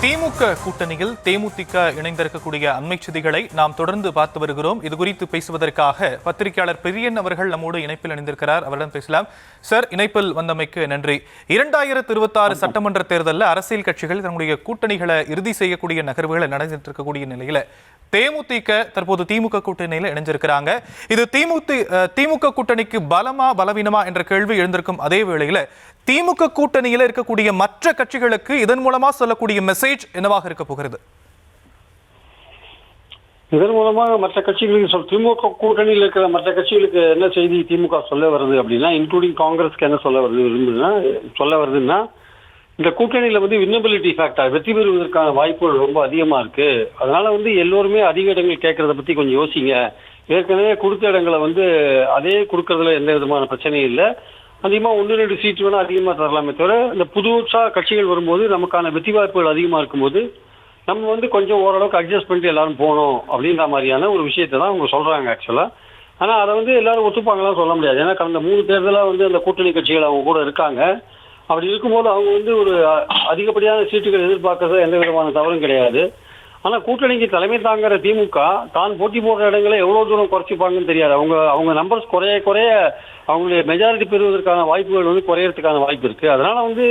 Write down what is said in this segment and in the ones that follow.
திமுக கூட்டணியில் தேமுதிக இணைந்திருக்கக்கூடிய அண்மை செய்திகளை நாம் தொடர்ந்து பார்த்து வருகிறோம். இது குறித்து பேசுவதற்காக பத்திரிகையாளர் பிரியன் அவர்கள் நம்மோடு இணைப்பில் இணைந்திருக்கிறார். அவரிடம் பேசலாம். சார், இணைப்பில் வந்தமைக்கு நன்றி. 2026 சட்டமன்ற தேர்தலில் அரசியல் கட்சிகள் தன்னுடைய கூட்டணிகளை இறுதி செய்யக்கூடிய நகர்வுகளை நடந்துட்டு இருக்கக்கூடிய நிலையில தேமுதிக தற்போது திமுக கூட்டணியில இணைஞ்சிருக்கிறாங்க. இது திமுக கூட்டணிக்கு பலமா பலவீனமா என்ற கேள்வி எழுந்திருக்கும் அதே வேளையில திமுக கூட்டணியில இருக்கக்கூடிய மற்ற கட்சிகளுக்கு இதன் மூலமா சொல்லக்கூடிய மெசேஜ் என்னவாக இருக்க போகிறது? இதன் மூலமாக மற்ற கட்சிகளுக்கு திமுக கூட்டணியில் இருக்கிற மற்ற கட்சிகளுக்கு என்ன செய்தி திமுக சொல்ல வருது அப்படின்னா, இன்க்ளூடிங் காங்கிரஸ்க்கு என்ன சொல்ல வருதுன்னா இந்த கூட்டணியில வின்னபிலிட்டி ஃபேக்டர், வெற்றி பெறுவதற்கான வாய்ப்புகள் ரொம்ப அதிகமா இருக்கு. அதனால எல்லோருமே அதிக இடங்கள் கேட்கறத பத்தி கொஞ்சம் யோசிங்க. ஏற்கனவே கொடுத்த இடங்களை அதே கொடுக்கறதுல எந்த விதமான பிரச்சனையும் இல்லை. அதிகமாக 1-2 சீட் வேணா அதிகமாக தரலாமே தவிர இந்த புதுசா கட்சிகள் வரும்போது நமக்கான வெற்றி வாய்ப்புகள் அதிகமாக இருக்கும்போது நம்ம கொஞ்சம் ஓரளவுக்கு அட்ஜஸ்ட் பண்ணிட்டு எல்லாரும் போகணும் அப்படின்ற மாதிரியான ஒரு விஷயத்தை தான் அவங்க சொல்றாங்க ஆக்சுவலா. ஆனா அதை எல்லாரும் ஒத்துப்பாங்கலாம் சொல்ல முடியாது. ஏன்னா கடந்த 3 தேர்தலாக அந்த கூட்டணி கட்சிகள் அவங்க கூட இருக்காங்க. அப்படி இருக்கும்போது அவங்க ஒரு அதிகப்படியான சீட்டுகள் எதிர்பார்க்கறது எந்த விதமான தவறும் கிடையாது. ஆனா கூட்டணிக்கு தலைமை தாங்குற திமுக தான் போட்டி போடுற இடங்களை எவ்வளவு தூரம் குறைச்சிப்பாங்கன்னு தெரியாது. அவங்க நம்பர்ஸ் குறைய அவங்களுடைய மெஜாரிட்டி பெறுவதற்கான வாய்ப்புகள் குறையறதுக்கான வாய்ப்பு இருக்கு. அதனால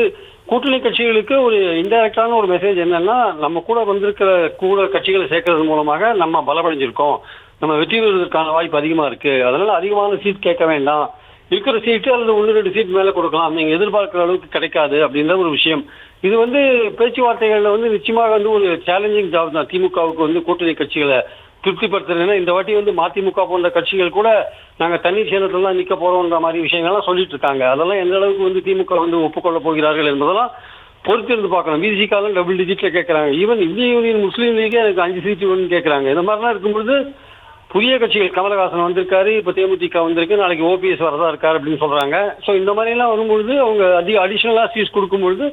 கூட்டணி கட்சிகளுக்கு ஒரு இன்டைரக்டான ஒரு மெசேஜ் என்னன்னா, நம்ம கூட கட்சிகளை சேர்க்கறது மூலமாக நம்ம பலப்படைஞ்சிருக்கோம், நம்ம வெற்றி பெறுவதற்கான வாய்ப்பு அதிகமா இருக்கு. அதனால அதிகமான சீட் கேட்க வேண்டாம், இருக்கிற சீட்டு அல்லது 1-2 சீட் மேல கொடுக்கலாம், நீங்க எதிர்பார்க்கிற அளவுக்கு கிடைக்காது அப்படின்ற ஒரு விஷயம். இது பேச்சுவார்த்தைகள்ல நிச்சயமாக ஒரு சேலஞ்சிங் ஜாப் தான் திமுகவுக்கு கூட்டணி கட்சிகளை திருப்திப்படுத்துறதுன்னா. இந்த வாட்டி மதிமுக போன்ற கட்சிகள் கூட நாங்க தண்ணீர் சேலத்துல நிக்க போறோம்ன்ற மாதிரி விஷயங்கள்லாம் சொல்லிட்டு இருக்காங்க. அதெல்லாம் எந்த அளவுக்கு திமுக ஒப்புக்கொள்ள போகிறார்கள் என்பதெல்லாம் பொறுத்திருந்து பார்க்கணும். பிசிகாலும் டபுள் டிஜிட்ல கேட்கறாங்க. ஈவன் இந்திய யூனியன் முஸ்லீம் லீகே எனக்கு 5 சீட்டு வேணும்னு கேட்கறாங்க. இந்த மாதிரிலாம் இருக்கும்போது புதிய கட்சிகள் கமலஹாசன் வந்திருக்காரு, இப்ப தேமுதிக வந்திருக்கு, நாளைக்கு ஓபிஎஸ் வரதா இருக்காரு அப்படின்னு சொல்றாங்க. ஸோ இந்த மாதிரி எல்லாம் வரும்பொழுது அவங்க அடிஷனலா சீட்ஸ் கொடுக்கும்பொழுது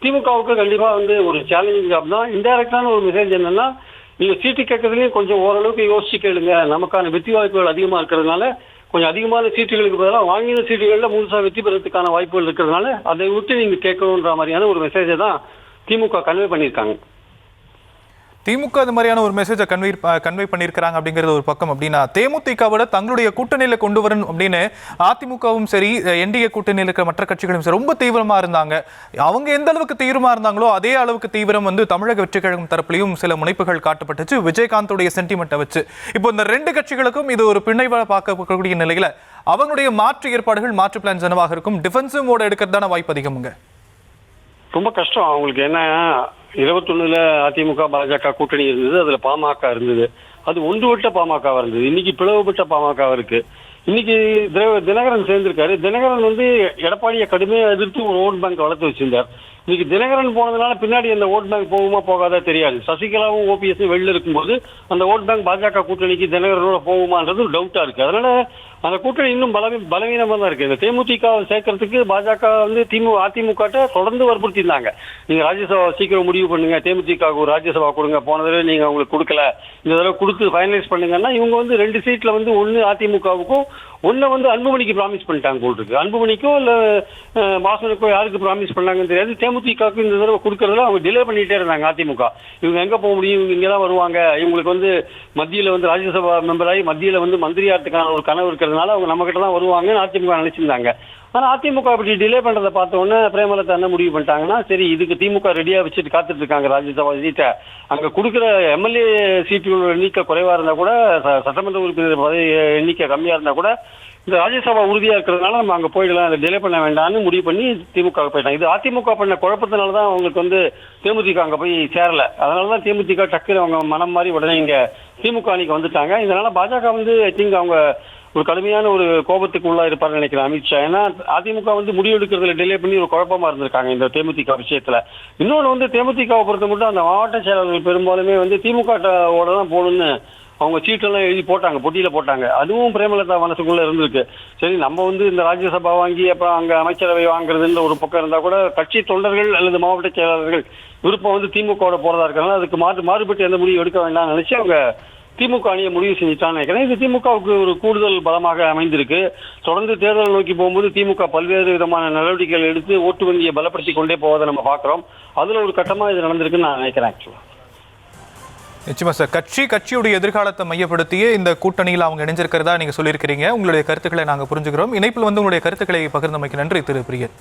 திமுகவுக்கு கண்டிப்பா ஒரு சேலஞ்சிங் ஜாப் தான். இன்டைரக்டான ஒரு மெசேஜ் என்னன்னா, நீங்க சீட்டு கேட்கறதுலயும் கொஞ்சம் ஓரளவுக்கு யோசிச்சு கேளுங்க, நமக்கான வெற்றி வாய்ப்புகள் அதிகமா இருக்கிறதுனால கொஞ்சம் அதிகமான சீட்டுகளுக்கு பதிலாக வாங்கின சீட்டுகள்ல முழுசா வெற்றி பெறதுக்கான வாய்ப்புகள் இருக்கிறதுனால அதை விட்டு நீங்க கேட்கணுன்ற மாதிரியான ஒரு மெசேஜை தான் திமுக கன்வே பண்ணியிருக்காங்க. திமுக அது மாதிரியான ஒரு மெசேஜை கன்வே பண்ணியிருக்கிறாங்க அப்படிங்கிறது ஒரு பக்கம். அப்படின்னா தேமுதிகவோட தங்களுடைய கூட்டணியில கொண்டு வரணும் அப்படின்னு அதிமுகவும் சரி, என்டிஏ கூட்டணியில் இருக்கிற மற்ற கட்சிகளும் சரி ரொம்ப தீவிரமா இருந்தாங்க. அவங்க எந்த அளவுக்கு தீவிரமா இருந்தாங்களோ அதே அளவுக்கு தீவிரம் தமிழக வெற்றி கழகம் தரப்புலையும் சில முனைப்புகள் காட்டப்பட்டுச்சு விஜயகாந்தோடைய சென்டிமெண்ட்டை வச்சு. இப்போ இந்த 2 கட்சிகளுக்கும் இது ஒரு பிணைவாக பார்க்கக்கூடிய நிலையில அவங்களுடைய மாற்று ஏற்பாடுகள், மாற்று பிளான்ஸ் என்னவாக இருக்கும்? டிஃபென்சிவ் மோட் எடுக்கிறதான வாய்ப்பு அதிகமுங்க. ரொம்ப கஷ்டம் அவங்களுக்கு. என்ன 21 அதிமுக பாஜக கூட்டணி இருந்தது, அதுல பாமக இருந்தது, அது ஒன்றுபட்ட பாமக இருந்தது. இன்னைக்கு பிளவுபட்ட பாமக இருக்கு. இன்னைக்கு தினகரன் சேர்ந்திருக்காரு. தினகரன் எடப்பாடியை கடுமையா எதிர்த்து ஒரு ஓட் பேங்க் வளர்த்து வச்சிருந்தார். இன்னைக்கு தினகரன் போனதுனால பின்னாடி அந்த ஓட் பேங்க் போகுமா போகாதா தெரியாது. சசிகலாவும் ஓபிஎஸ் வெளில இருக்கும்போது அந்த ஓட் பேங்க் பாஜக கூட்டணிக்கு தினகரனோட போகுமான்றது டவுட்டா இருக்கு. அதனால அந்த கூட்டணி இன்னும் பலவீனமா தான் இருக்கு. இந்த தேமுதிக சேர்க்கறதுக்கு பாஜக அதிமுக தொடர்ந்து வற்புறுத்திருந்தாங்க. நீங்க ராஜ்யசபா சீக்கிரம் முடிவு பண்ணுங்க, தேமுதிக ஒரு ராஜ்யசபா கொடுங்க, போன தடவை நீங்க அவங்களுக்கு கொடுக்கல, இந்த தடவை கொடுத்து ஃபைனலைஸ் பண்ணுங்கன்னா இவங்க 2 சீட்ல ஒன்னு அதிமுகவுக்கும் ஒன்னு அன்புமணிக்கு ப்ராமிஸ் பண்ணிட்டாங்க போல் இருக்கு. அன்புமணிக்கோ இல்ல வாசனுக்கோ யாருக்கு ப்ராமிஸ் பண்ணாங்கன்னு தெரியாது. தேமுதிகவுக்கு இந்த தடவை கொடுக்கறதுல அவங்க டிலே பண்ணிட்டே இருந்தாங்க. அதிமுக இவங்க எங்க போக முடியும், இவங்க இங்கதான் வருவாங்க, இவங்களுக்கு மத்தியில ராஜ்யசபா மெம்பர் ஆகி மத்தியில மந்திரியாரத்துக்கான ஒரு கனவு இருக்கிறதுனால அவங்க நம்ம கிட்ட தான் வருவாங்கன்னு அதிமுக நினைச்சிருந்தாங்க. ஆனா அதிமுக அப்படி டிலே பண்றதை பார்த்த உடனே பிரேமலதா என்ன முடிவு பண்ணிட்டாங்கன்னா, சரி இதுக்கு திமுக ரெடியா வச்சுட்டு காத்துட்டு இருக்காங்க ராஜ்யசபா சீட்டை. அங்க கொடுக்குற எம்எல்ஏ சீட்டுகளோட எண்ணிக்கை குறைவா இருந்தா கூட, சட்டமன்ற உறுப்பினர் பதவி எண்ணிக்கை கம்மியா இருந்தா கூட இந்த ராஜ்யசபா உறுதியா இருக்கிறதுனால நம்ம அங்க போயிடலாம், அதை டிலே பண்ண வேண்டாம்னு முடிவு பண்ணி திமுக போயிட்டாங்க. இது அதிமுக பண்ண குழப்பத்தினாலதான் அவங்களுக்கு தேமுதிக அங்க போய் சேரல. அதனாலதான் தேமுதிக டக்குனு அவங்க மனம் மாறி உடனே இங்க திமுக அணிக்கு வந்துட்டாங்க. இதனால பாஜக ஐ திங்க் அவங்க ஒரு கடுமையான ஒரு கோபத்துக்கு உள்ளா இருப்பாருன்னு நினைக்கிறேன் அமித்ஷா. ஏன்னா அதிமுக முடிவு எடுக்கிறதுல டிலே பண்ணி ஒரு குழப்பமா இருந்திருக்காங்க இந்த தேமுதிக விஷயத்துல. இன்னொன்னு தேமுதிகவை பொறுத்த மட்டும் அந்த மாவட்ட செயலாளர்கள் பெரும்பாலுமே திமுகவோட தான் போகணும்னு அவங்க சீட்டெல்லாம் எழுதி போட்டாங்க, போட்டியில போட்டாங்க. அதுவும் பிரேமலதா மனசுக்குள்ள இருந்திருக்கு. சரி நம்ம இந்த ராஜ்யசபா வாங்கி அப்புறம் அங்க அமைச்சரவை வாங்குறதுன்ற ஒரு பக்கம் இருந்தா கூட கட்சி தொண்டர்கள் அல்லது மாவட்ட செயலாளர்கள் விருப்பம் திமுகவோட போறதா இருக்கிறதுனால அதுக்கு மாறுபட்டு எந்த முடிவு எடுக்க வேண்டாம்னு நினைச்சு அவங்க திமுக அணியை முடிவு செஞ்சுட்டான்னு நினைக்கிறேன். இது திமுகவுக்கு ஒரு கூடுதல் பலமாக அமைந்திருக்கு. தொடர்ந்து தேர்தல் நோக்கி போகும்போது திமுக பல்வேறு விதமான நடவடிக்கைகள் எடுத்து ஓட்டு வங்கியை பலப்படுத்தி கொண்டே போவதை நம்ம பார்க்கிறோம். அதுல ஒரு கட்டமா இது நடந்திருக்குன்னு நான் நினைக்கிறேன். ஆக்சுவலா நிச்சயமா சார், கட்சியுடைய எதிர்காலத்தை மையப்படுத்தியே இந்த கூட்டணியில் அவங்க இணைஞ்சிருக்கிறதா நீங்க சொல்லியிருக்கிறீங்க. உங்களுடைய கருத்துக்களை நாங்கள் புரிஞ்சுக்கிறோம். இணைப்பில் உங்களுடைய கருத்துக்களை பகிர்ந்தமைக்கு நன்றி திரு பிரியன்.